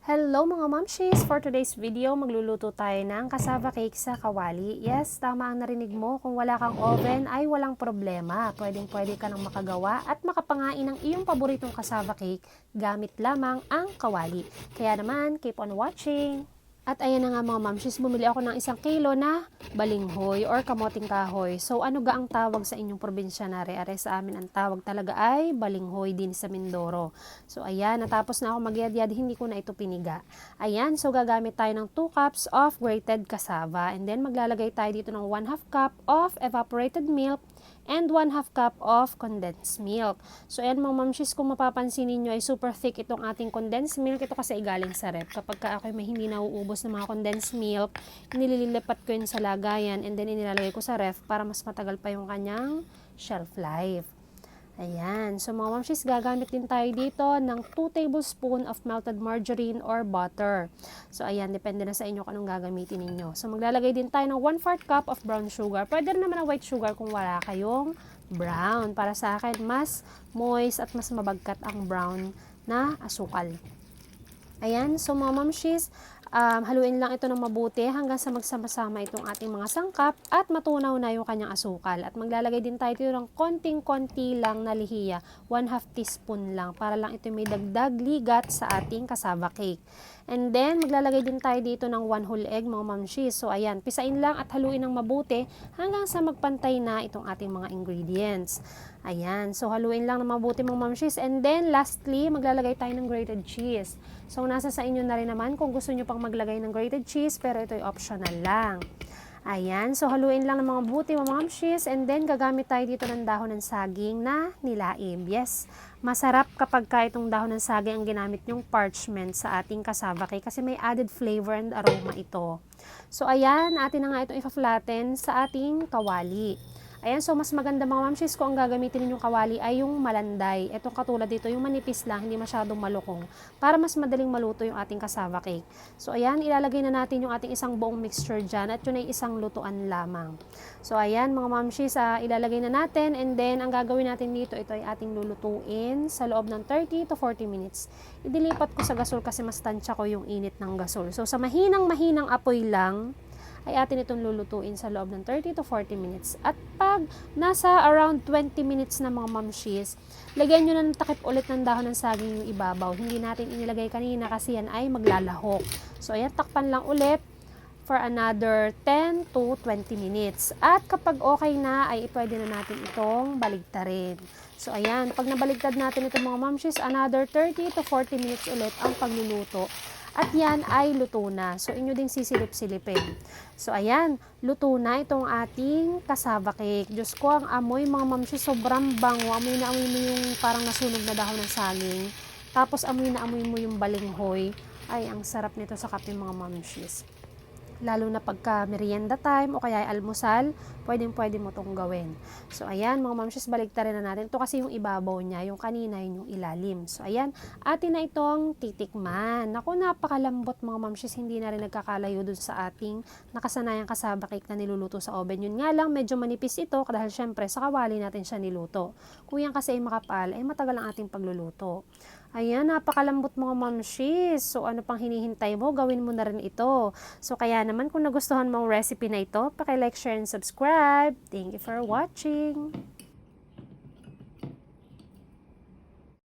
Hello mga mamshis! For today's video, magluluto tayo ng cassava cake sa kawali. Yes, tama ang narinig mo. Kung wala kang oven ay walang problema. Pwedeng-pwede ka nang makagawa at makapangain ng iyong paboritong cassava cake gamit lamang ang kawali. Kaya naman, keep on watching! At ayan na nga mga mamshis, bumili ako ng 1 kilo na balinghoy or kamoting kahoy. So ano ga ang tawag sa inyong probinsya na are sa amin ang tawag talaga ay balinghoy din sa Mindoro. So ayan, natapos na ako magyadyad, hindi ko na ito piniga. Ayan, so gagamit tayo ng 2 cups of grated cassava and then maglalagay tayo dito ng 1/2 cup of evaporated milk and 1/2 cup of condensed milk. So ayan mga mamshis, kung mapapansin niyo ay super thick itong ating condensed milk. Ito kasi galing sa ref. Kapag ako may hindi nauubos ng mga condensed milk, nililipat ko yun sa lagayan and then inilalagay ko sa ref para mas matagal pa yung kanyang shelf life. Ayan. So mga mamshis, gagamit din tayo dito ng 2 tablespoon of melted margarine or butter. So ayan, depende na sa inyo kung anong gagamitin ninyo. So maglalagay din tayo ng 1/4 cup of brown sugar. Pwede rin naman ang white sugar kung wala kayong brown. Para sa akin, mas moist at mas mabagkat ang brown na asukal. Ayan, so mga mamshis, haluin lang ito ng mabuti hanggang sa magsama-sama itong ating mga sangkap at matunaw na yung kanyang asukal. At maglalagay din tayo dito ng konting-konti lang na lihiya, 1/2 teaspoon lang, para lang ito may dagdag ligat sa ating cassava cake. And then, maglalagay din tayo dito ng 1 whole egg mga mamshis. So ayan, pisain lang at haluin ng mabuti hanggang sa magpantay na itong ating mga ingredients. Ayan, so haluin lang ng mabuti mga mamshis. And then, lastly, maglalagay tayo ng grated cheese. So, nasa sa inyo na rin naman kung gusto nyo pang maglagay ng grated cheese, pero ito ay optional lang. Ayan, so haluin lang ng mga buti mga mamshis, and then gagamit tayo dito ng dahon ng saging na nilaim. Yes, masarap kapag itong dahon ng saging ang ginamit yung parchment sa ating cassava cake kasi may added flavor and aroma ito. So ayan, atin na nga itong ipa-flatten sa ating kawali. Ayan, so mas maganda mga mamshis kung ang gagamitin ninyong kawali ay yung malanday. Itong katulad dito, yung manipis lang, hindi masyadong malukong, para mas madaling maluto yung ating cassava cake. So ayan, ilalagay na natin yung ating isang buong mixture dyan at yun ay isang lutuan lamang. So ayan mga mamshis, ilalagay na natin and then ang gagawin natin dito, ito ay ating lulutuin sa loob ng 30 to 40 minutes. Idilipat ko sa gasol kasi mas tansya ko yung init ng gasol. So sa mahinang apoy lang, ay atin itong lulutuin sa loob ng 30 to 40 minutes. At pag nasa around 20 minutes na mga mamshis, lagyan nyo na ng takip ulit ng dahon ng saging yung ibabaw. Hindi natin inilagay kanina kasi yan ay maglalahok. So ayan, takpan lang ulit for another 10 to 20 minutes. At kapag okay na, ay pwede na natin itong baligtarin. So ayan, pag nabaligtad natin ito mga mamshis, another 30 to 40 minutes ulit ang pagluluto. At yan ay luto na. So, inyo din sisilip-silipin. So, ayan, luto na itong ating cassava cake. Diyos ko, ang amoy mga mamshis, sobrang bango. Amoy na amoy mo yung parang nasunog na dahon ng saging. Tapos, amoy na amoy mo yung balinghoy. Ay, ang sarap nito sa kape mga mamshis. Lalo na pagka merienda time o kaya almusal, pwede mo itong gawin. So, ayan, mga mamshis, baligtarin na natin. Ito kasi yung ibabaw niya, yung kanina yung ilalim. So, ayan, atin na itong titikman. Naku, napakalambot mga mamshis, hindi na rin nagkakalayo dun sa ating nakasanayang cassava cake na niluluto sa oven. Yun nga lang, medyo manipis ito dahil syempre sa kawali natin siya niluto. Kung yan kasi ay makapal, ay matagal ang ating pagluluto. Ayan, napakalambot mga mamshis. So, ano pang hinihintay mo? Gawin mo na rin ito. So, kaya naman kung nagustuhan mo ang recipe na ito, paki-like, share, and subscribe. Thank you for watching.